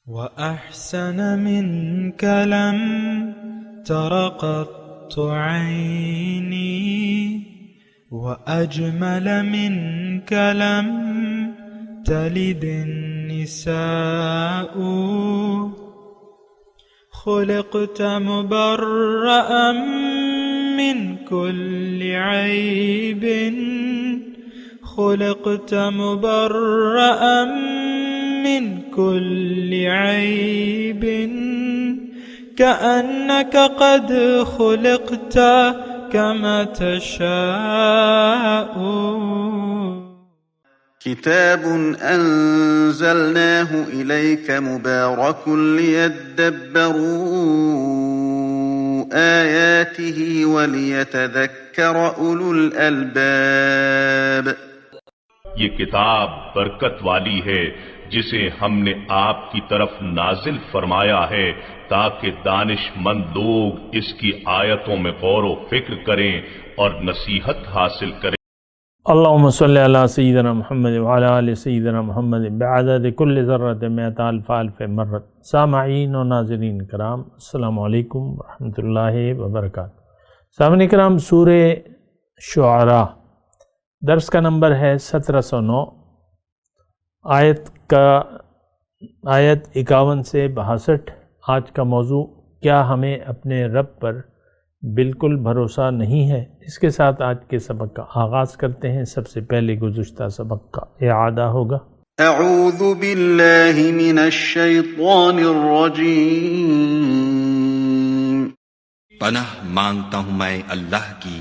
وأحسن منك لم تر قط عيني وأجمل منك لم تلد النساء خلقت مبرأ من كل عيب خلقت مبرأ من كل عيب كأنك قد خلقت كما تشاء كتاب أنزلناه إليك مبارك ليدبروا آياته وليتذكر أولو الألباب یہ کتاب برکت والی ہے جسے ہم نے آپ کی طرف نازل فرمایا ہے تاکہ دانش مند لوگ اس کی آیتوں میں غور و فکر کریں اور نصیحت حاصل کریں۔ اللہم صلی علی سیدنا محمد وعلی آل سیدنا محمد بعدد کل ذرۃ مئۃ الف الف مرۃ۔ سامعین و ناظرین کرام، السلام علیکم ورحمۃ اللہ وبرکاتہ۔ سامعین کرام، سورہ شعراء درس کا نمبر ہے 1709، آیت 51 سے 62۔ آج کا موضوع، کیا ہمیں اپنے رب پر بالکل بھروسہ نہیں ہے؟ اس کے ساتھ آج کے سبق کا آغاز کرتے ہیں۔ سب سے پہلے گزشتہ سبق کا اعادہ ہوگا۔ اعوذ باللہ من الشیطان الرجیم، پناہ مانگتا ہوں میں اللہ کی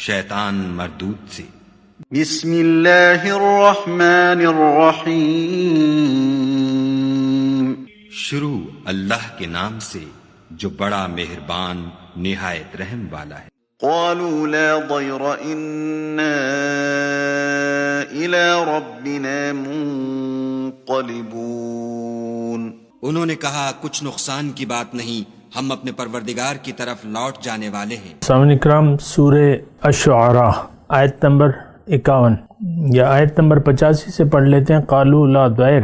شیطان مردود سے۔ بسم اللہ الرحمن الرحیم، شروع اللہ کے نام سے جو بڑا مہربان نہایت رحم والا ہے۔ قالوا لا ضیر انا الى ربنا منقلبون، انہوں نے کہا کچھ نقصان کی بات نہیں، ہم اپنے پروردگار کی طرف لوٹ جانے والے ہیں۔ سامعین کرام، سورہ الشعراء آیت نمبر 51 یا آیت نمبر 85 سے پڑھ لیتے ہیں۔ قالوا لا ضیر،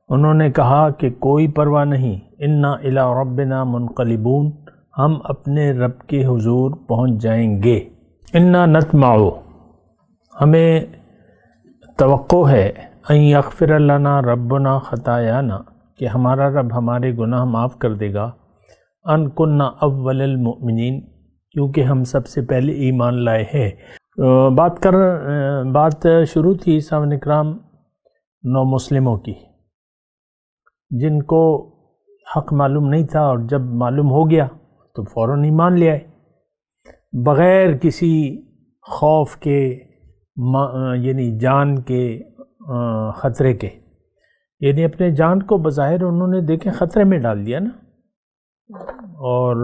انہوں نے کہا کہ کوئی پرواہ نہیں، انا الی ربنا منقلبون، ہم اپنے رب کے حضور پہنچ جائیں گے۔ انا نطمع، ہمیں توقع ہے، ان یغفر لنا ربنا خطایانا، کہ ہمارا رب ہمارے گناہ معاف کر دے گا، ان کنا اول المؤمنین، کیونکہ ہم سب سے پہلے ایمان لائے ہیں۔ بات شروع تھی سامعین کرام نو مسلموں کی، جن کو حق معلوم نہیں تھا، اور جب معلوم ہو گیا تو فوراً ایمان لے آئے بغیر کسی خوف کے، یعنی جان کے خطرے کے، یعنی اپنے جان کو بظاہر انہوں نے دیکھیں خطرے میں ڈال دیا نا، اور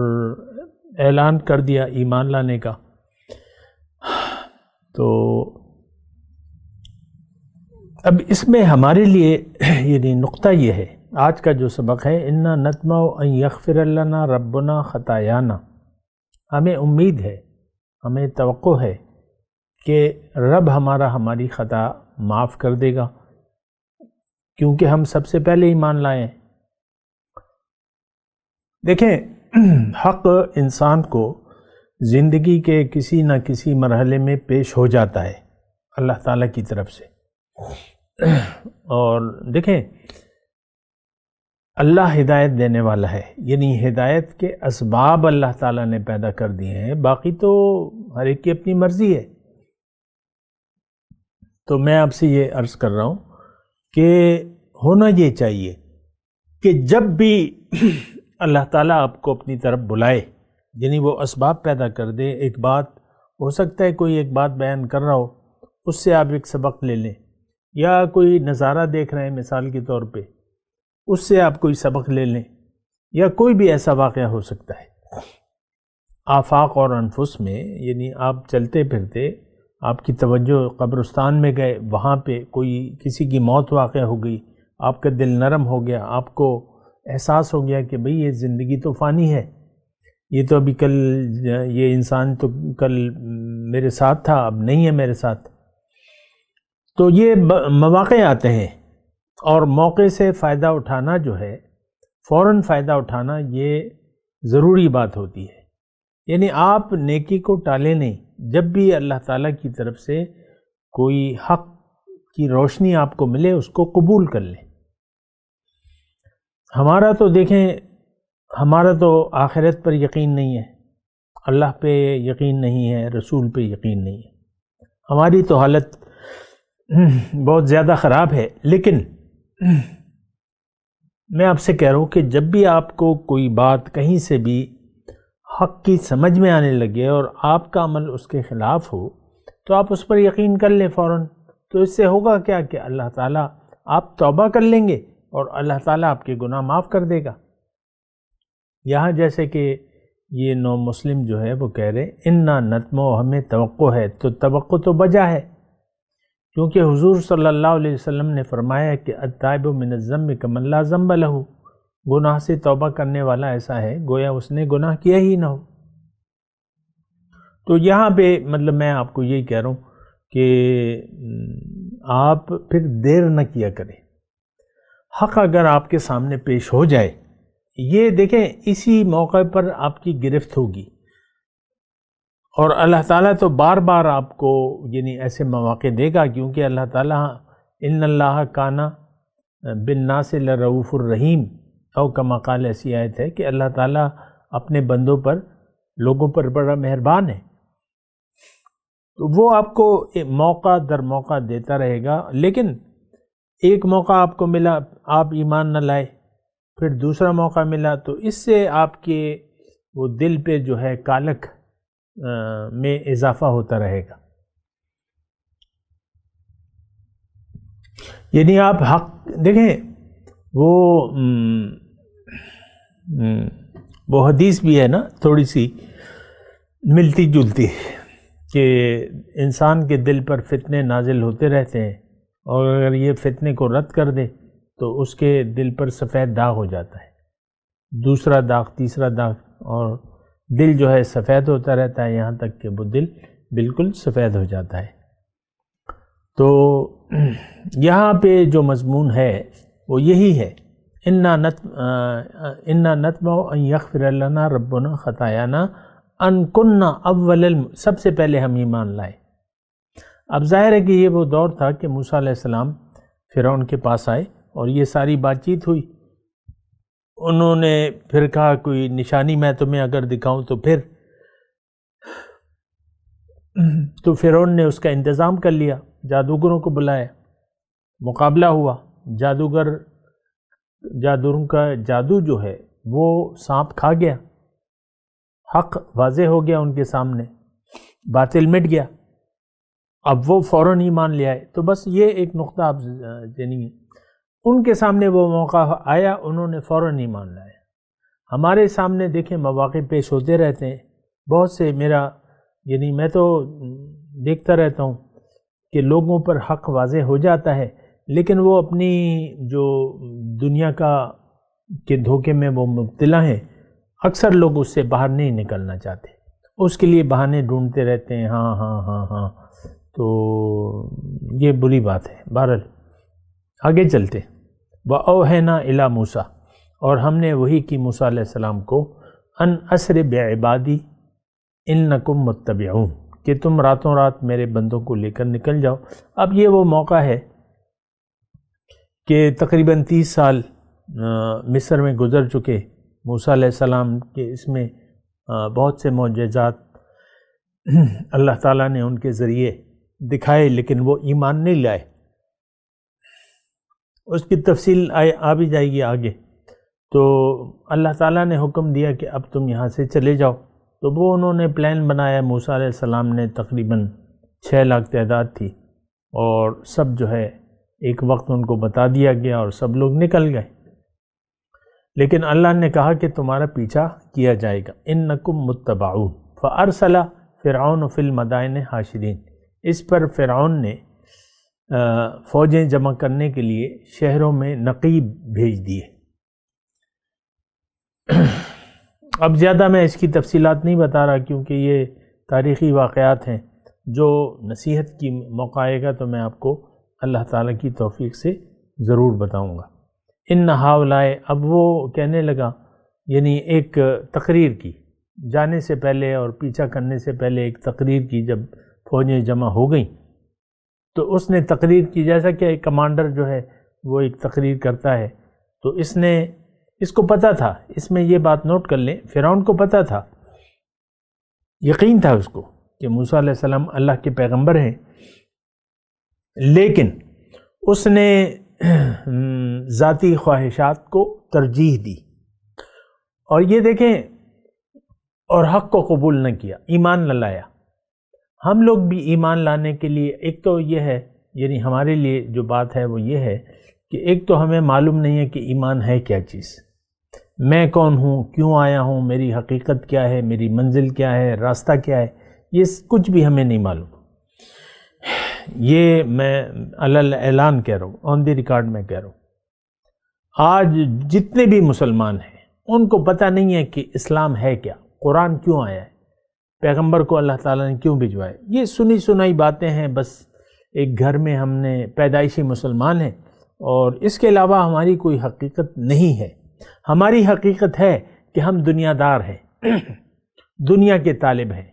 اعلان کر دیا ایمان لانے کا۔ تو اب اس میں ہمارے لیے یعنی نقطہ یہ ہے، آج کا جو سبق ہے، انا نطمع ان یغفر لنا ربنا خطایانا، ہمیں امید ہے، ہمیں توقع ہے کہ رب ہمارا ہماری خطا معاف کر دے گا، کیونکہ ہم سب سے پہلے ایمان لائے ہیں۔ دیکھیں، حق انسان کو زندگی کے کسی نہ کسی مرحلے میں پیش ہو جاتا ہے اللہ تعالیٰ کی طرف سے، اور دیکھیں اللہ ہدایت دینے والا ہے، یعنی ہدایت کے اسباب اللہ تعالیٰ نے پیدا کر دیے ہیں، باقی تو ہر ایک کی اپنی مرضی ہے۔ تو میں آپ سے یہ عرض کر رہا ہوں کہ ہونا یہ چاہیے کہ جب بھی اللہ تعالیٰ آپ کو اپنی طرف بلائے، یعنی وہ اسباب پیدا کر دے، ایک بات ہو سکتا ہے کوئی ایک بات بیان کر رہا ہو، اس سے آپ ایک سبق لے لیں، یا کوئی نظارہ دیکھ رہے ہیں مثال کے طور پہ، اس سے آپ کوئی سبق لے لیں، یا کوئی بھی ایسا واقعہ ہو سکتا ہے۔ آفاق اور انفس میں، یعنی آپ چلتے پھرتے، آپ کی توجہ قبرستان میں گئے، وہاں پہ کوئی کسی کی موت واقع ہو گئی، آپ کا دل نرم ہو گیا، آپ کو احساس ہو گیا کہ بھئی یہ زندگی تو فانی ہے، یہ تو ابھی کل، یہ انسان تو کل میرے ساتھ تھا، اب نہیں ہے میرے ساتھ۔ تو یہ مواقع آتے ہیں، اور موقع سے فائدہ اٹھانا جو ہے فوراً فائدہ اٹھانا یہ ضروری بات ہوتی ہے. یعنی آپ نیکی کو ٹالیں نہیں، جب بھی اللہ تعالیٰ کی طرف سے کوئی حق کی روشنی آپ کو ملے اس کو قبول کر لیں. ہمارا تو دیکھیں، ہمارا تو آخرت پر یقین نہیں ہے، اللہ پہ یقین نہیں ہے، رسول پہ یقین نہیں ہے، ہماری تو حالت بہت زیادہ خراب ہے. لیکن میں آپ سے کہہ رہا ہوں کہ جب بھی آپ کو کوئی بات کہیں سے بھی حق کی سمجھ میں آنے لگے اور آپ کا عمل اس کے خلاف ہو تو آپ اس پر یقین کر لیں فوراً. تو اس سے ہوگا کیا کہ اللہ تعالیٰ، آپ توبہ کر لیں گے اور اللہ تعالیٰ آپ کے گناہ معاف کر دے گا. یہاں جیسے کہ یہ نو مسلم جو ہے وہ کہہ رہے انا نتمو، ہمیں توقع ہے، تو توقع تو بجا ہے، کیونکہ حضور صلی اللہ علیہ وسلم نے فرمایا کہ التائب من الذنب کمن لا ذنب لہ، گناہ سے توبہ کرنے والا ایسا ہے گویا اس نے گناہ کیا ہی نہ ہو. تو یہاں پہ مطلب میں آپ کو یہی کہہ رہا ہوں کہ آپ پھر دیر نہ کیا کریں. حق اگر آپ کے سامنے پیش ہو جائے، یہ دیکھیں اسی موقع پر آپ کی گرفت ہوگی، اور اللہ تعالیٰ تو بار بار آپ کو یعنی ایسے مواقع دے گا، کیونکہ اللہ تعالیٰ ان اللہ کانا بالناس لرؤوف الرحیم، او کما قال، ایسی آیت ہے کہ اللہ تعالیٰ اپنے بندوں پر، لوگوں پر بڑا مہربان ہے. تو وہ آپ کو موقع در موقع دیتا رہے گا. لیکن ایک موقع آپ کو ملا، آپ ایمان نہ لائے، پھر دوسرا موقع ملا، تو اس سے آپ کے وہ دل پہ جو ہے کالک میں اضافہ ہوتا رہے گا. یعنی آپ حق دیکھیں، وہ حدیث بھی ہے نا تھوڑی سی ملتی جلتی، کہ انسان کے دل پر فتنے نازل ہوتے رہتے ہیں، اور اگر یہ فتنے کو رد کر دے تو اس کے دل پر سفید داغ ہو جاتا ہے، دوسرا داغ، تیسرا داغ، اور دل جو ہے سفید ہوتا رہتا ہے یہاں تک کہ وہ دل بالکل سفید ہو جاتا ہے. تو یہاں پہ جو مضمون ہے وہ یہی ہے، انا نتمع ان یغفر لنا ربنا خطایانا ان کننا اول سب سے پہلے ہم ایمان لائے. اب ظاہر ہے کہ یہ وہ دور تھا کہ موسیٰ علیہ السلام فرعون کے پاس آئے اور یہ ساری بات چیت ہوئی. انہوں نے پھر کہا کوئی نشانی میں تمہیں اگر دکھاؤں تو فرعون نے اس کا انتظام کر لیا، جادوگروں کو بلایا، مقابلہ ہوا. جادوگروں کا جادو جو ہے وہ سانپ کھا گیا، حق واضح ہو گیا ان کے سامنے، باطل مٹ گیا. اب وہ فوراً ایمان لے آئے. تو بس یہ ایک نقطہ آپ جانیے، ان کے سامنے وہ موقع آیا، انہوں نے فوراً ایمان لایا. ہمارے سامنے دیکھیں مواقع پیش ہوتے رہتے ہیں بہت سے. یعنی میں تو دیکھتا رہتا ہوں کہ لوگوں پر حق واضح ہو جاتا ہے، لیکن وہ اپنی جو دنیا کے دھوکے میں وہ مبتلا ہیں، اکثر لوگ اس سے باہر نہیں نکلنا چاہتے، اس کے لیے بہانے ڈھونڈتے رہتے ہیں. ہاں ہاں ہاں ہاں تو یہ بری بات ہے. بہرحال آگے چلتے. وَأَوْحَيْنَا إِلَى مُوسَىٰ، اور ہم نے وحی کی موسیٰ علیہ السلام کو، ان اسر بعبادی انکم متبعون، کہ تم راتوں رات میرے بندوں کو لے کر نکل جاؤ. اب یہ وہ موقع ہے کہ تقریباً 30 سال مصر میں گزر چکے. موسیٰ علیہ السلام کے اس میں بہت سے معجزات اللہ تعالیٰ نے ان کے ذریعے دکھائے، لیکن وہ ایمان نہیں لائے. اس کی تفصیل آ بھی جائے گی آگے. تو اللہ تعالیٰ نے حکم دیا کہ اب تم یہاں سے چلے جاؤ. تو وہ انہوں نے پلان بنایا. موسیٰ علیہ السلام نے تقریباً 6 لاکھ تعداد تھی، اور سب جو ہے ایک وقت ان کو بتا دیا گیا اور سب لوگ نکل گئے. لیکن اللہ نے کہا کہ تمہارا پیچھا کیا جائے گا. انکم متبعون. فارسل فرعون فی المدائن حاشرین. اس پر فرعون نے فوجیں جمع کرنے کے لیے شہروں میں نقیب بھیج دیے. اب زیادہ میں اس کی تفصیلات نہیں بتا رہا کیونکہ یہ تاریخی واقعات ہیں. جو نصیحت کی موقع آئے گا تو میں آپ کو اللہ تعالیٰ کی توفیق سے ضرور بتاؤں گا. ان ہاولائے، اب وہ کہنے لگا، یعنی ایک تقریر کی جانے سے پہلے اور پیچھا کرنے سے پہلے ایک تقریر کی، جب فوجیں جمع ہو گئیں تو اس نے تقریر کی، جیسا کہ ایک کمانڈر جو ہے وہ ایک تقریر کرتا ہے، تو اس کو پتہ تھا، اس میں یہ بات نوٹ کر لیں، فرعون کو پتہ تھا، یقین تھا اس کو کہ موسیٰ علیہ السلام اللہ کے پیغمبر ہیں، لیکن اس نے ذاتی خواہشات کو ترجیح دی، اور یہ دیکھیں، اور حق کو قبول نہ کیا، ایمان نہ لایا۔ ہم لوگ بھی ایمان لانے کے لیے ایک تو یہ ہے، یعنی ہمارے لیے جو بات ہے وہ یہ ہے کہ ایک تو ہمیں معلوم نہیں ہے کہ ایمان ہے کیا چیز، میں کون ہوں، کیوں آیا ہوں، میری حقیقت کیا ہے، میری منزل کیا ہے، راستہ کیا ہے، یہ کچھ بھی ہمیں نہیں معلوم۔ یہ میں علی اعلان کہہ رہا ہوں، آن دی ریکارڈ میں کہہ رہا ہوں، آج جتنے بھی مسلمان ہیں ان کو پتہ نہیں ہے کہ اسلام ہے کیا، قرآن کیوں آیا ہے، پیغمبر کو اللہ تعالیٰ نے کیوں بھجوایا۔ یہ سنی سنائی باتیں ہیں، بس ایک گھر میں ہم نے پیدائشی مسلمان ہیں، اور اس کے علاوہ ہماری کوئی حقیقت نہیں ہے۔ ہماری حقیقت ہے کہ ہم دنیا دار ہیں، دنیا کے طالب ہیں،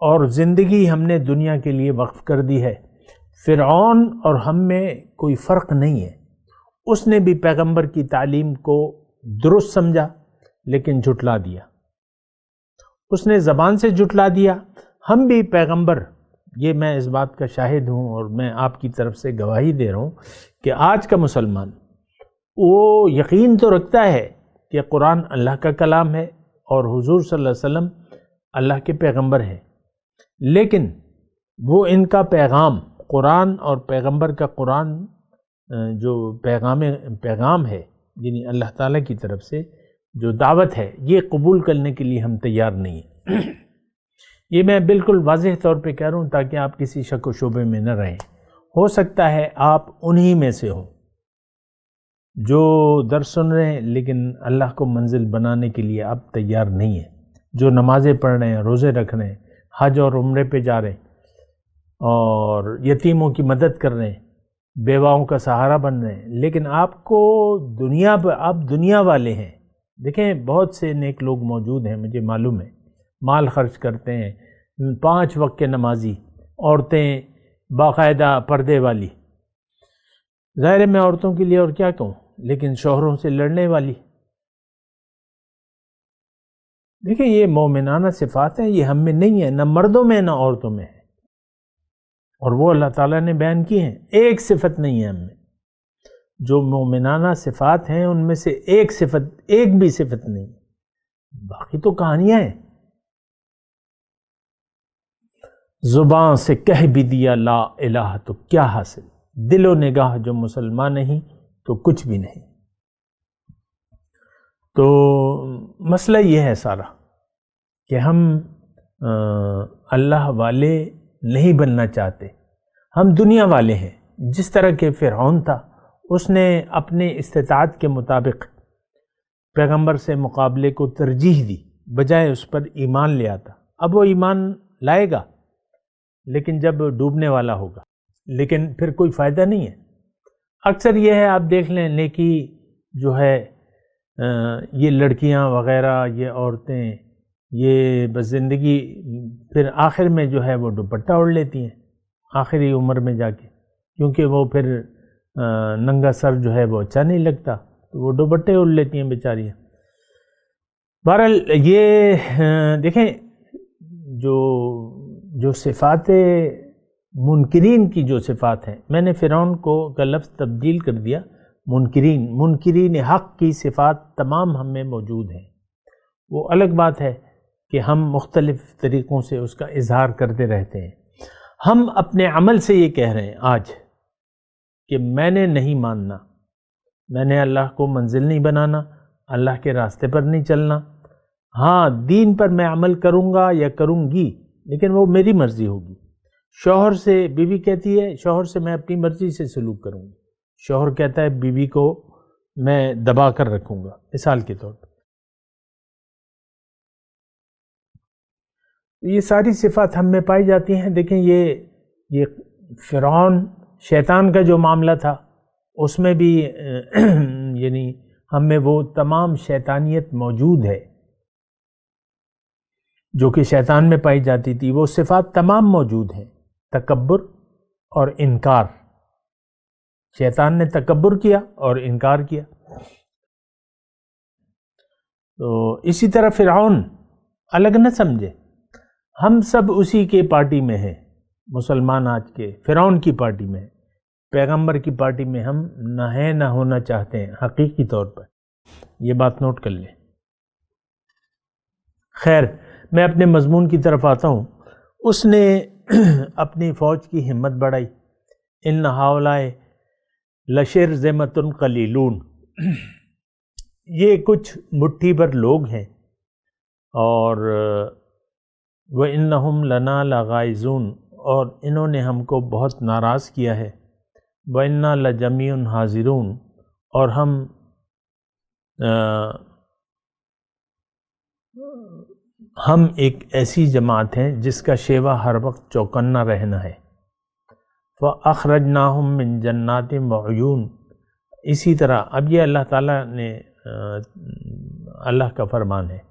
اور زندگی ہم نے دنیا کے لیے وقف کر دی ہے۔ فرعون اور ہم میں کوئی فرق نہیں ہے، اس نے بھی پیغمبر کی تعلیم کو درست سمجھا لیکن جھٹلا دیا، اس نے زبان سے جھٹلا دیا۔ ہم بھی پیغمبر، یہ میں اس بات کا شاہد ہوں اور میں آپ کی طرف سے گواہی دے رہا ہوں کہ آج کا مسلمان وہ یقین تو رکھتا ہے کہ قرآن اللہ کا کلام ہے اور حضور صلی اللہ علیہ وسلم اللہ کے پیغمبر ہیں، لیکن وہ ان کا پیغام، قرآن اور پیغمبر کا قرآن جو پیغام ہے، یعنی اللہ تعالیٰ کی طرف سے جو دعوت ہے، یہ قبول کرنے کے لیے ہم تیار نہیں ہیں۔ یہ میں بالکل واضح طور پہ کہہ رہا ہوں تاکہ آپ کسی شک و شبے میں نہ رہیں۔ ہو سکتا ہے آپ انہی میں سے ہوں جو درس سن رہے ہیں لیکن اللہ کو منزل بنانے کے لیے آپ تیار نہیں ہیں، جو نمازیں پڑھ رہے ہیں، روزے رکھ رہے ہیں، حج اور عمرے پہ جا رہے ہیں، اور یتیموں کی مدد کر رہے ہیں، بیواؤں کا سہارا بن رہے ہیں، لیکن آپ کو دنیا پر، آپ دنیا والے ہیں۔ دیکھیں بہت سے نیک لوگ موجود ہیں، مجھے معلوم ہے، مال خرچ کرتے ہیں، 5 وقت کے نمازی، عورتیں باقاعدہ پردے والی، ظاہر ہے میں عورتوں کے لیے اور کیا کہوں، لیکن شوہروں سے لڑنے والی۔ دیکھیں یہ مومنانہ صفات ہیں، یہ ہم میں نہیں ہے، نہ مردوں میں نہ عورتوں میں ہے، اور وہ اللہ تعالیٰ نے بیان کی ہیں۔ ایک صفت نہیں ہے ہم میں، جو مومنانہ صفات ہیں ان میں سے ایک بھی صفت نہیں، باقی تو کہانیاں ہیں۔ زبان سے کہہ بھی دیا لا الہ تو کیا حاصل، دل و نگاہ جو مسلمان نہیں تو کچھ بھی نہیں۔ تو مسئلہ یہ ہے سارا کہ ہم اللہ والے نہیں بننا چاہتے، ہم دنیا والے ہیں۔ جس طرح کہ فرعون تھا، اس نے اپنے استطاعت کے مطابق پیغمبر سے مقابلے کو ترجیح دی، بجائے اس پر ایمان لے آتا۔ اب وہ ایمان لائے گا لیکن جب ڈوبنے والا ہوگا، لیکن پھر کوئی فائدہ نہیں ہے۔ اکثر یہ ہے، آپ دیکھ لیں، نیکی جو ہے یہ لڑکیاں وغیرہ، یہ عورتیں، یہ بس زندگی پھر آخر میں جو ہے وہ دوپٹہ اوڑھ لیتی ہیں آخری عمر میں جا کے، کیونکہ وہ پھر ننگا سر جو ہے وہ اچھا نہیں لگتا، تو وہ دوپٹے اوڑھ لیتی ہیں بیچاریاں۔ بہرحال یہ دیکھیں جو صفات منکرین کی جو صفات ہیں، میں نے فرعون کا لفظ تبدیل کر دیا، منکرین حق کی صفات تمام ہم میں موجود ہیں۔ وہ الگ بات ہے کہ ہم مختلف طریقوں سے اس کا اظہار کرتے رہتے ہیں۔ ہم اپنے عمل سے یہ کہہ رہے ہیں آج کہ میں نے نہیں ماننا، میں نے اللہ کو منزل نہیں بنانا، اللہ کے راستے پر نہیں چلنا۔ ہاں دین پر میں عمل کروں گا یا کروں گی، لیکن وہ میری مرضی ہوگی۔ شوہر سے بیوی کہتی ہے، شوہر سے میں اپنی مرضی سے سلوک کروں گی، شوہر کہتا ہے بیوی کو میں دبا کر رکھوں گا، مثال کے طور پر۔ یہ ساری صفات ہم میں پائی جاتی ہیں۔ دیکھیں یہ فرعون، شیطان کا جو معاملہ تھا، اس میں بھی یعنی ہم میں وہ تمام شیطانیت موجود ہے جو کہ شیطان میں پائی جاتی تھی، وہ صفات تمام موجود ہیں، تکبر اور انکار۔ شیطان نے تکبر کیا اور انکار کیا۔ تو اسی طرح فرعون الگ نہ سمجھے، ہم سب اسی کے پارٹی میں ہیں، مسلمان آج کے فرعون کی پارٹی میں ہیں، پیغمبر کی پارٹی میں ہم نہ ہیں نہ ہونا چاہتے ہیں حقیقی طور پر، یہ بات نوٹ کر لیں۔ خیر، میں اپنے مضمون کی طرف آتا ہوں۔ اس نے اپنی فوج کی ہمت بڑھائی، ان ہؤلاء لشرذمۃ قلیلون، یہ کچھ مٹھی بھر لوگ ہیں، اور وَإِنَّهُمْ لَنَا لَغَائِظُونَ، اور انہوں نے ہم کو بہت ناراض کیا ہے، وَإِنَّا لَجَمِيعٌ حَاذِرُونَ، اور ہم ایک ایسی جماعت ہیں جس کا شیوا ہر وقت چوکنا رہنا ہے۔ فَأَخْرَجْنَاهُمْ مِنْ جَنَّاتٍ وَعُيُونٍ، اسی طرح اب یہ اللہ تعالیٰ نے اللہ کا فرمان ہے،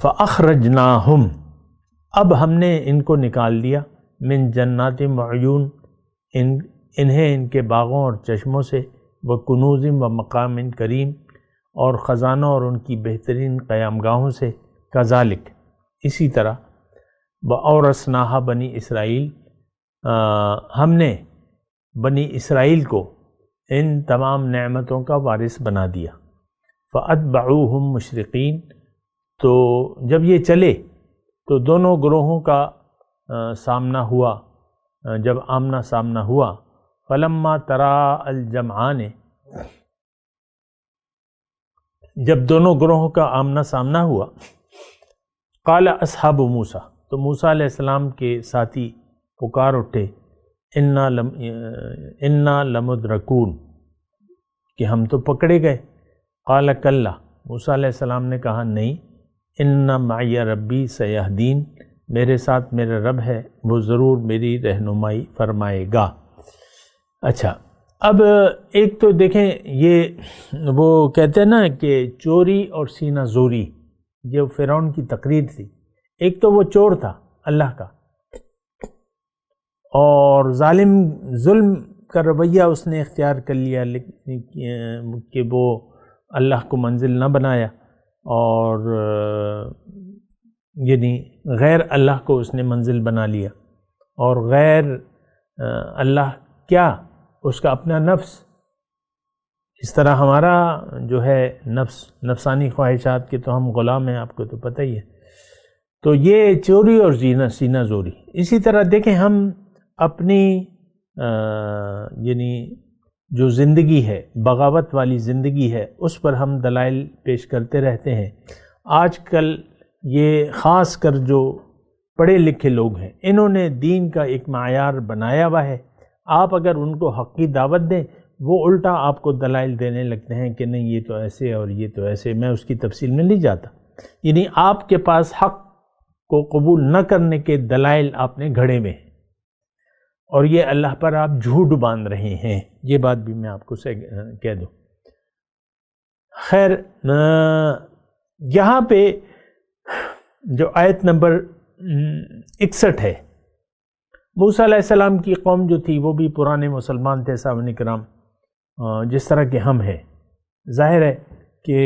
فَأَخْرَجْنَاهُمْ، اب ہم نے ان کو نکال دیا، من جنات وعیون، انہیں ان کے باغوں اور چشموں سے، وکنوز و مقام کریم، اور خزانوں اور ان کی بہترین قیام گاہوں سے، کذالک، اسی طرح، وَأَوْرَثْنَاهَا بنی اسرائیل، ہم نے بنی اسرائیل کو ان تمام نعمتوں کا وارث بنا دیا۔ فَأَتْبَعُوهُمْ مُشْرِقِينَ، تو جب یہ چلے تو دونوں گروہوں کا سامنا ہوا، جب آمنا سامنا ہوا، فَلَمَّا تَرَاءَ الْجَمْعَانِ، جب دونوں گروہوں کا آمنا سامنا ہوا، قال اصحاب موسیٰ، تو موسیٰ علیہ السلام کے ساتھی پکار اٹھے، انا لمدرکون، کہ ہم تو پکڑے گئے۔ قال کلا، موسیٰ علیہ السلام نے کہا نہیں، ان معی ربی سیہدین، میرے ساتھ میرا رب ہے، وہ ضرور میری رہنمائی فرمائے گا۔ اچھا، اب ایک تو دیکھیں، یہ وہ کہتے ہیں نا کہ چوری اور سینہ زوری، جو فرعون کی تقریر تھی۔ ایک تو وہ چور تھا اللہ کا، اور ظلم کا رویہ اس نے اختیار کر لیا، کہ وہ اللہ کو منزل نہ بنایا، اور یعنی غیر اللہ کو اس نے منزل بنا لیا، اور غیر اللہ کیا، اس کا اپنا نفس۔ اس طرح ہمارا جو ہے نفسانی خواہشات کے تو ہم غلام ہیں، آپ کو تو پتہ ہی ہے۔ تو یہ چوری اور سینہ زوری۔ اسی طرح دیکھیں، ہم اپنی یعنی جو زندگی ہے، بغاوت والی زندگی ہے، اس پر ہم دلائل پیش کرتے رہتے ہیں۔ آج کل یہ خاص کر جو پڑھے لکھے لوگ ہیں، انہوں نے دین کا ایک معیار بنایا ہوا ہے۔ آپ اگر ان کو حق کی دعوت دیں، وہ الٹا آپ کو دلائل دینے لگتے ہیں کہ نہیں یہ تو ایسے اور یہ تو ایسے۔ میں اس کی تفصیل میں نہیں جاتا، یعنی آپ کے پاس حق کو قبول نہ کرنے کے دلائل آپ نے گھڑے میں ہیں، اور یہ اللہ پر آپ جھوٹ باندھ رہے ہیں۔ یہ بات بھی میں آپ کو کہہ دوں۔ خیر، یہاں پہ جو آیت نمبر 61 ہے، موسیٰ علیہ السلام کی قوم جو تھی وہ بھی پرانے مسلمان تھے، صحابہ کرام جس طرح کے ہم ہیں۔ ظاہر ہے کہ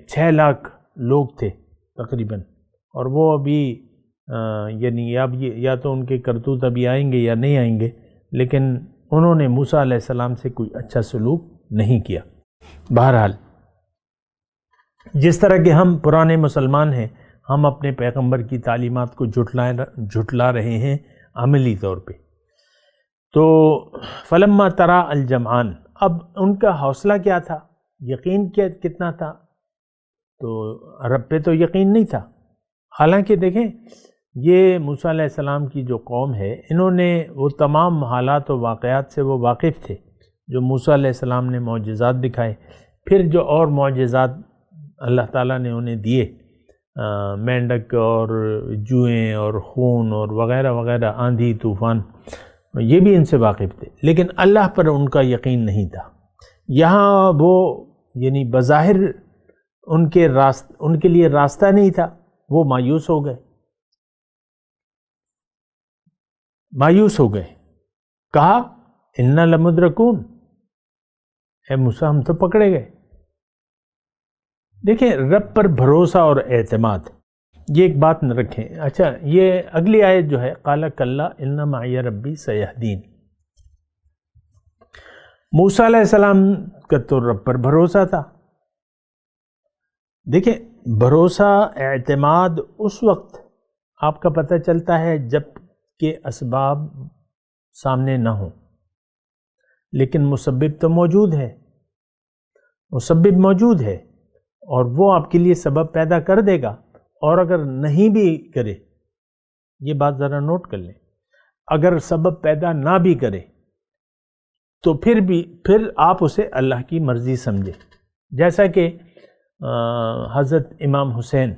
6 لاکھ لوگ تھے تقریباً، اور وہ ابھی یعنی اب یا تو ان کے کرتوت ابھی آئیں گے یا نہیں آئیں گے، لیکن انہوں نے موسیٰ علیہ السلام سے کوئی اچھا سلوک نہیں کیا۔ بہرحال جس طرح کہ ہم پرانے مسلمان ہیں، ہم اپنے پیغمبر کی تعلیمات کو جھٹلا رہے ہیں عملی طور پہ۔ تو فلما ترا الجمعان، اب ان کا حوصلہ کیا تھا، یقین کتنا تھا، تو رب پہ تو یقین نہیں تھا۔ حالانکہ دیکھیں، یہ موسیٰ علیہ السلام کی جو قوم ہے، انہوں نے وہ تمام حالات و واقعات سے وہ واقف تھے جو موسیٰ علیہ السلام نے معجزات دکھائے، پھر جو اور معجزات اللہ تعالیٰ نے انہیں دیے، مینڈک اور جوئیں اور خون اور وغیرہ وغیرہ، آندھی طوفان، یہ بھی ان سے واقف تھے، لیکن اللہ پر ان کا یقین نہیں تھا۔ یہاں وہ یعنی بظاہر ان کے لیے راستہ نہیں تھا، وہ مایوس ہو گئے، کہا انا لمدرکون، اے موسیٰ ہم تو پکڑے گئے۔ دیکھیں رب پر بھروسہ اور اعتماد، یہ ایک بات نہ رکھیں۔ اچھا یہ اگلی آیت جو ہے قال کلا ان معی ربی سیہدین، موسیٰ علیہ السلام کا تو رب پر بھروسہ تھا۔ دیکھیں بھروسہ اعتماد اس وقت آپ کا پتہ چلتا ہے جب کہ اسباب سامنے نہ ہوں، لیکن مسبب تو موجود ہے، مسبب موجود ہے اور وہ آپ کے لیے سبب پیدا کر دے گا، اور اگر نہیں بھی کرے، یہ بات ذرا نوٹ کر لیں، اگر سبب پیدا نہ بھی کرے تو پھر آپ اسے اللہ کی مرضی سمجھے، جیسا کہ حضرت امام حسین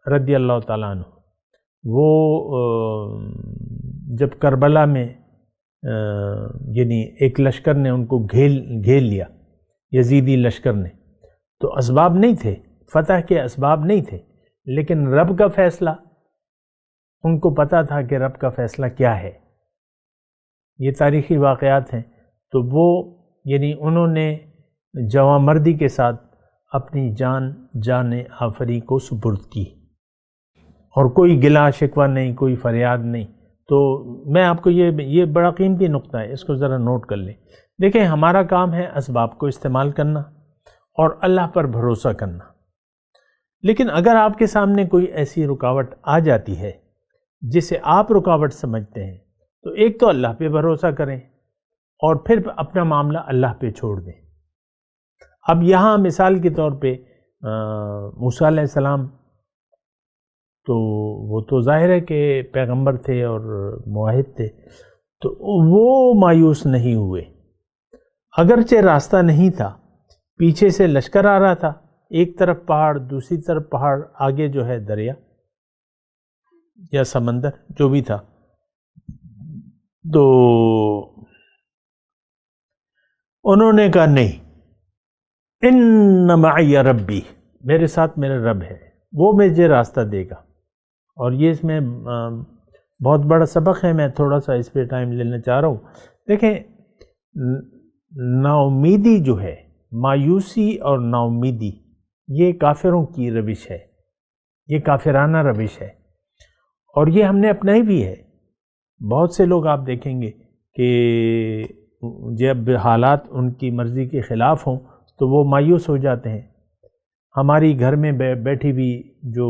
رضی اللہ تعالیٰ عنہ، وہ جب کربلا میں یعنی ایک لشکر نے ان کو گھیر لیا، یزیدی لشکر نے، تو اسباب نہیں تھے، فتح کے اسباب نہیں تھے، لیکن رب کا فیصلہ، ان کو پتہ تھا کہ رب کا فیصلہ کیا ہے۔ یہ تاریخی واقعات ہیں، تو وہ یعنی انہوں نے جواں مردی کے ساتھ اپنی جان آفری کو سپرد کی، اور کوئی گلہ شکوہ نہیں، کوئی فریاد نہیں۔ تو میں آپ کو یہ بڑا قیمتی نقطہ ہے، اس کو ذرا نوٹ کر لیں۔ دیکھیں ہمارا کام ہے اسباب کو استعمال کرنا اور اللہ پر بھروسہ کرنا، لیکن اگر آپ کے سامنے کوئی ایسی رکاوٹ آ جاتی ہے جسے آپ رکاوٹ سمجھتے ہیں، تو ایک تو اللہ پہ بھروسہ کریں اور پھر اپنا معاملہ اللہ پہ چھوڑ دیں۔ اب یہاں مثال کے طور پہ موسیٰ علیہ السلام تو وہ تو ظاہر ہے کہ پیغمبر تھے اور معاہد تھے، تو وہ مایوس نہیں ہوئے، اگرچہ راستہ نہیں تھا، پیچھے سے لشکر آ رہا تھا، ایک طرف پہاڑ دوسری طرف پہاڑ، آگے جو ہے دریا یا سمندر جو بھی تھا، تو انہوں نے کہا نہیں، ان معی ربی، میرے ساتھ میرا رب ہے، وہ مجھے راستہ دے گا۔ اور یہ اس میں بہت بڑا سبق ہے، میں تھوڑا سا اس پہ ٹائم لینا چاہ رہا ہوں۔ دیکھیں نا امیدی جو ہے، مایوسی اور نا امیدی، یہ کافروں کی روش ہے، یہ کافرانہ روش ہے، اور یہ ہم نے اپنائی بھی ہے۔ بہت سے لوگ آپ دیکھیں گے کہ جب حالات ان کی مرضی کے خلاف ہوں تو وہ مایوس ہو جاتے ہیں۔ ہماری گھر میں بیٹھی ہوئی جو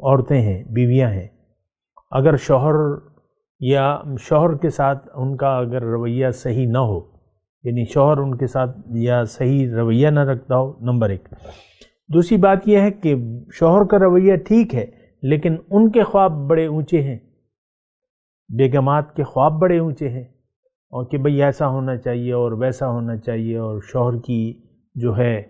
عورتیں ہیں، بیویاں ہیں، اگر شوہر کے ساتھ ان کا اگر رویہ صحیح نہ ہو، یعنی شوہر ان کے ساتھ یا صحیح رویہ نہ رکھتا ہو، نمبر ایک۔ دوسری بات یہ ہے کہ شوہر کا رویہ ٹھیک ہے، لیکن ان کے خواب بڑے اونچے ہیں، بیگمات کے خواب بڑے اونچے ہیں، اور کہ بھئی ایسا ہونا چاہیے اور ویسا ہونا چاہیے، اور شوہر کی جو ہے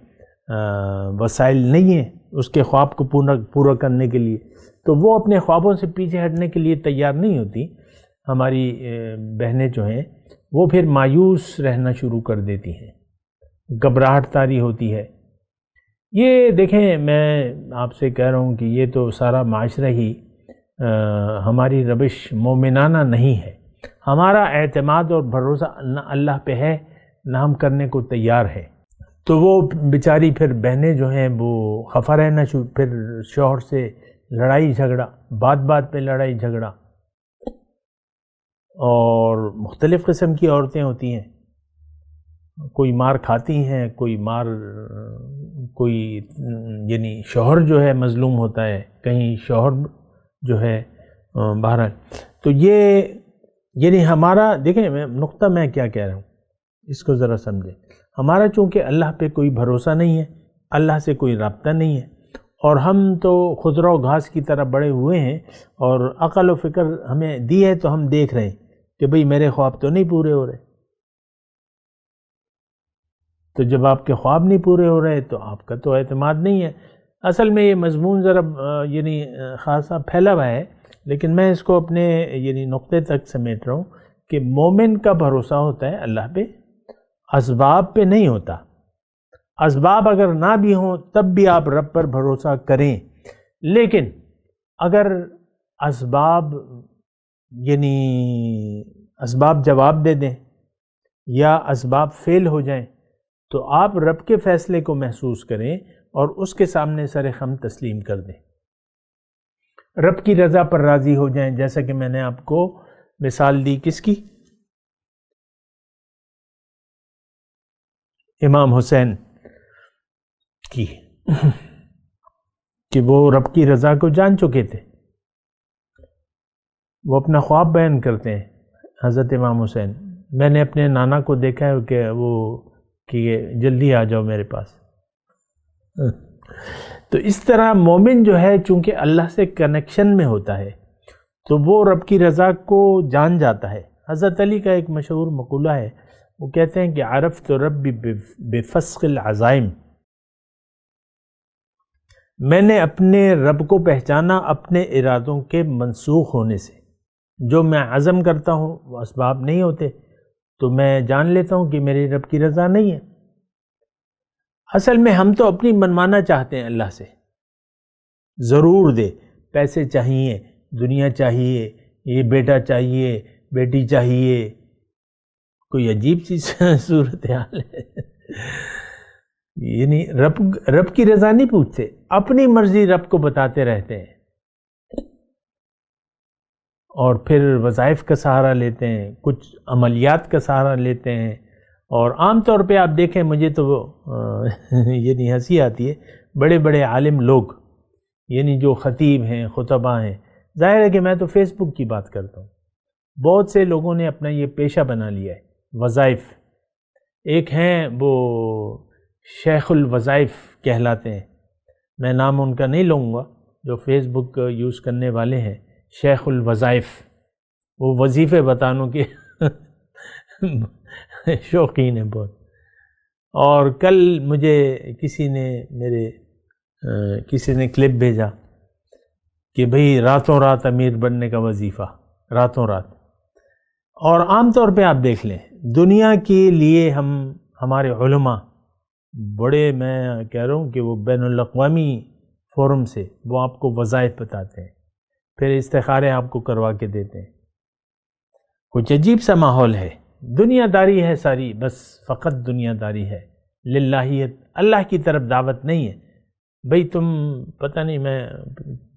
وسائل نہیں ہیں اس کے خواب کو پورا کرنے کے لیے، تو وہ اپنے خوابوں سے پیچھے ہٹنے کے لیے تیار نہیں ہوتی۔ ہماری بہنیں جو ہیں وہ پھر مایوس رہنا شروع کر دیتی ہیں، گھبراہٹ طاری ہوتی ہے۔ یہ دیکھیں میں آپ سے کہہ رہا ہوں کہ یہ تو سارا معاشرہ ہی ہماری روش مومنانہ نہیں ہے۔ ہمارا اعتماد اور بھروسہ نہ اللہ پہ ہے، نہ ہم کرنے کو تیار ہے۔ تو وہ بیچاری پھر بہنیں جو ہیں وہ خفا رہنا پھر شوہر سے لڑائی جھگڑا، بات پہ لڑائی جھگڑا، اور مختلف قسم کی عورتیں ہوتی ہیں، کوئی مار کھاتی ہیں، کوئی یعنی شوہر جو ہے مظلوم ہوتا ہے، کہیں شوہر جو ہے بہرحال۔ تو یہ یعنی ہمارا دیکھیں نقطہ میں کیا کہہ رہا ہوں، اس کو ذرا سمجھیں۔ ہمارا چونکہ اللہ پہ کوئی بھروسہ نہیں ہے، اللہ سے کوئی رابطہ نہیں ہے، اور ہم تو خضرہ و گھاس کی طرح بڑے ہوئے ہیں، اور عقل و فکر ہمیں دی ہے تو ہم دیکھ رہے ہیں کہ بھئی میرے خواب تو نہیں پورے ہو رہے۔ تو جب آپ کے خواب نہیں پورے ہو رہے تو آپ کا تو اعتماد نہیں ہے۔ اصل میں یہ مضمون ذرا یعنی خاصا پھیلا ہوا ہے، لیکن میں اس کو اپنے یعنی نقطے تک سمیٹ رہا ہوں کہ مومن کا بھروسہ ہوتا ہے اللہ پہ، اسباب پہ نہیں ہوتا۔ اسباب اگر نہ بھی ہوں تب بھی آپ رب پر بھروسہ کریں، لیکن اگر اسباب جواب دے دیں یا اسباب فیل ہو جائیں تو آپ رب کے فیصلے کو محسوس کریں اور اس کے سامنے سر خم تسلیم کر دیں، رب کی رضا پر راضی ہو جائیں، جیسا کہ میں نے آپ کو مثال دی کس کی؟ امام حسین کی، کہ وہ رب کی رضا کو جان چکے تھے۔ وہ اپنا خواب بیان کرتے ہیں حضرت امام حسین، میں نے اپنے نانا کو دیکھا ہے کہ جلدی آ جاؤ میرے پاس۔ تو اس طرح مومن جو ہے چونکہ اللہ سے کنیکشن میں ہوتا ہے تو وہ رب کی رضا کو جان جاتا ہے۔ حضرت علی کا ایک مشہور مقولہ ہے، وہ کہتے ہیں کہ عرفت ربی بفسخ العزائم، میں نے اپنے رب کو پہچانا اپنے ارادوں کے منسوخ ہونے سے۔ جو میں عزم کرتا ہوں وہ اسباب نہیں ہوتے تو میں جان لیتا ہوں کہ میری رب کی رضا نہیں ہے۔ اصل میں ہم تو اپنی منمانا چاہتے ہیں اللہ سے، ضرور دے، پیسے چاہیے، دنیا چاہیے، یہ بیٹا چاہیے، بیٹی چاہیے، کوئی عجیب سی صورتحال ہے۔ یعنی رب کی رضا نہیں پوچھتے، اپنی مرضی رب کو بتاتے رہتے ہیں اور پھر وظائف کا سہارا لیتے ہیں، کچھ عملیات کا سہارا لیتے ہیں۔ اور عام طور پہ آپ دیکھیں، مجھے تو یعنی ہنسی آتی ہے، بڑے بڑے عالم لوگ یعنی جو خطیب ہیں، خطبہ ہیں، ظاہر ہے کہ میں تو فیس بک کی بات کرتا ہوں، بہت سے لوگوں نے اپنا یہ پیشہ بنا لیا ہے، وظائف۔ ایک ہیں وہ شیخ الوظائف کہلاتے ہیں، میں نام ان کا نہیں لوں گا، جو فیس بک یوز کرنے والے ہیں، شیخ الوظائف، وہ وظیفے بتانوں کے شوقین ہیں بہت۔ اور کل مجھے کسی نے کلپ بھیجا کہ بھئی راتوں رات امیر بننے کا وظیفہ، راتوں رات۔ اور عام طور پہ آپ دیکھ لیں دنیا کے لیے ہمارے علماء بڑے، میں کہہ رہا ہوں کہ وہ بین الاقوامی فورم سے وہ آپ کو وظائف بتاتے ہیں، پھر استخارے آپ کو کروا کے دیتے ہیں۔ کچھ عجیب سا ماحول ہے، دنیا داری ہے ساری، بس فقط دنیا داری ہے، للہیت، اللہ کی طرف دعوت نہیں ہے۔ بھئی تم پتہ نہیں میں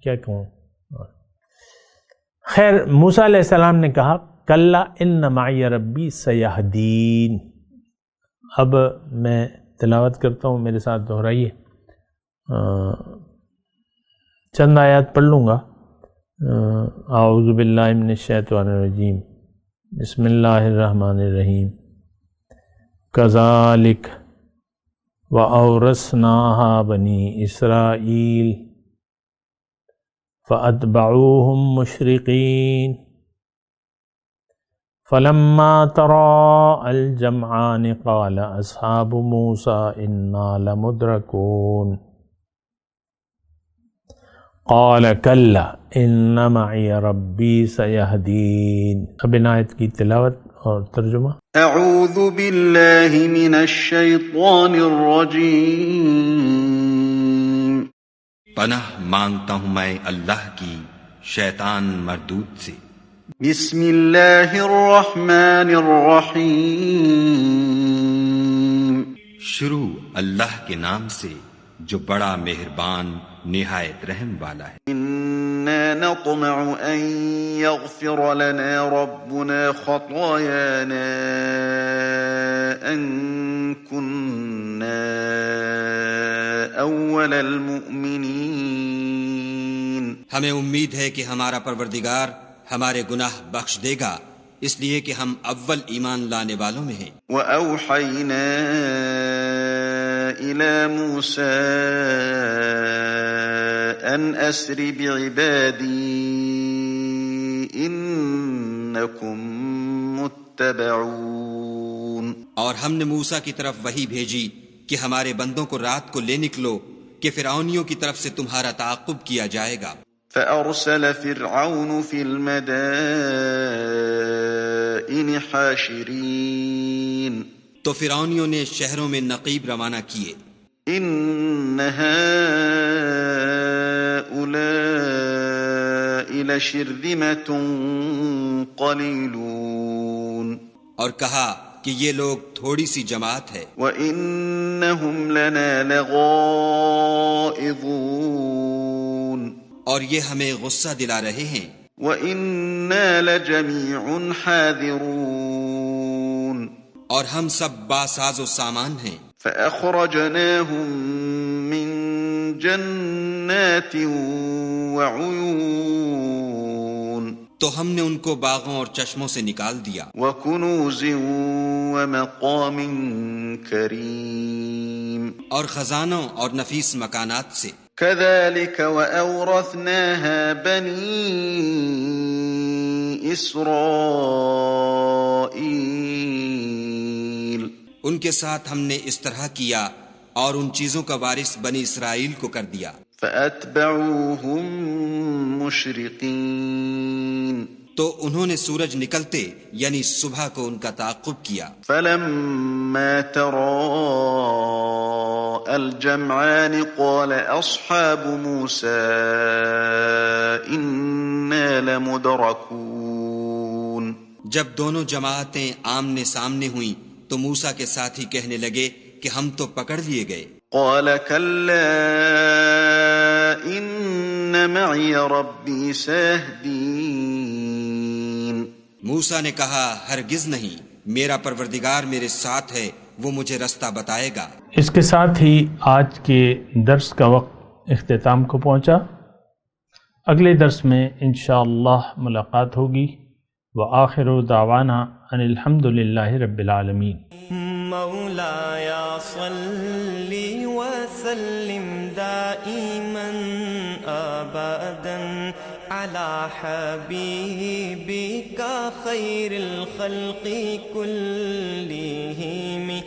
کیا کہوں۔ خیر، موسیٰ علیہ السلام نے کہا کلا ان معی ربی سیہدین۔ اب میں تلاوت کرتا ہوں، میرے ساتھ دہرائیے، چند آیات پڑھ لوں گا۔ اعوذ باللہ من الشیطان الرجیم، بسم اللہ الرحمن الرحیم۔ کذالک وَأَوْرَثْنَاهَا بَنِي إِسْرَائِيلَ فَأَتْبَعُوهُمْ مُشْرِقِينَ فَلَمَّا تَرَاءَى الْجَمْعَانِ قَالَ أَصْحَابُ مُوسَىٰ إِنَّا لَمُدْرَكُونَ قَالَ كَلَّا إِنَّ مَعِيَ رَبِّي سَيَهْدِينِ۔ اب ان آیت کی تلاوت اور ترجمہ۔ اعوذ باللہ من الشیطان الرجیم۔ پناہ مانگتا ہوں میں اللہ کی شیطان مردود سے۔ بسم اللہ الرحمن الرحیم۔ شروع اللہ کے نام سے جو بڑا مہربان نہایت رحم والا ہے۔ انا نطمع ان یغفر لنا ربنا خطایانا ان كنا اول المؤمنین۔ ہمیں امید ہے کہ ہمارا پروردگار ہمارے گناہ بخش دے گا، اس لیے کہ ہم اول ایمان لانے والوں میں ہیں۔ وَأَوْحَيْنَا إِلَى مُوسَىٰ أَنْ أَسْرِ بِعِبَادِي إِنَّكُمْ مُتَّبَعُونَ۔ اور ہم نے موسیٰ کی طرف وحی بھیجی کہ ہمارے بندوں کو رات کو لے نکلو کہ فرعونیوں کی طرف سے تمہارا تعاقب کیا جائے گا۔ فَأَرْسَلَ فِرْعَوْنُ فِي الْمَدَائِنِ حَاشِرِينَ۔ تو فرعونیوں نے شہروں میں نقیب روانہ کیے۔ إن هؤلاء لشرذمة قليلون اور کہا کہ یہ لوگ تھوڑی سی جماعت ہے، وَإِنَّهُمْ لَنَا لَغَائِظُونَ اور یہ ہمیں غصہ دلا رہے ہیں، وَإِنَّا لَجَمِيعٌ حَاذِرُونَ اور ہم سب باساز و سامان ہیں۔ فَأَخْرَجْنَاهُمْ مِنْ جَنَّاتٍ وَعُيُونٍ تو ہم نے ان کو باغوں اور چشموں سے نکال دیا، وَكُنُوزٍ وَمَقَامٍ كَرِيمٍ اور خزانوں اور نفیس مکانات سے۔ كَذَلِكَ وَأَوْرَثْنَاهَا بَنِي إِسْرَائِيلَ ان کے ساتھ ہم نے اس طرح کیا اور ان چیزوں کا وارث بنی اسرائیل کو کر دیا۔ فَأَتْبَعُوهُمْ مُشْرِقِينَ تو انہوں نے سورج نکلتے یعنی صبح کو ان کا تعاقب کیا۔ فَلَمَّا تَرَاءَى الْجَمْعَانِ قَالَ أَصْحَابُ مُوسَىٰ إِنَّا لَمُدْرَكُونَ جب دونوں جماعتیں آمنے سامنے ہوئیں تو موسیٰ کے ساتھی کہنے لگے کہ ہم تو پکڑ لیے گئے۔ قَالَ كَلَّا إِنَّ مَعِيَ رَبِّي سَيَهْدِينِ موسیٰ نے کہا ہرگز نہیں، میرا پروردگار میرے ساتھ ہے، وہ مجھے رستہ بتائے گا۔ اس کے ساتھ ہی آج کے درس کا وقت اختتام کو پہنچا۔ اگلے درس میں انشاءاللہ ملاقات ہوگی۔ وآخر دعوانا ان الحمد للہ رب العالمین۔ مولاي صل وسلم دائما ابدا على حبيبك خير الخلق كلهم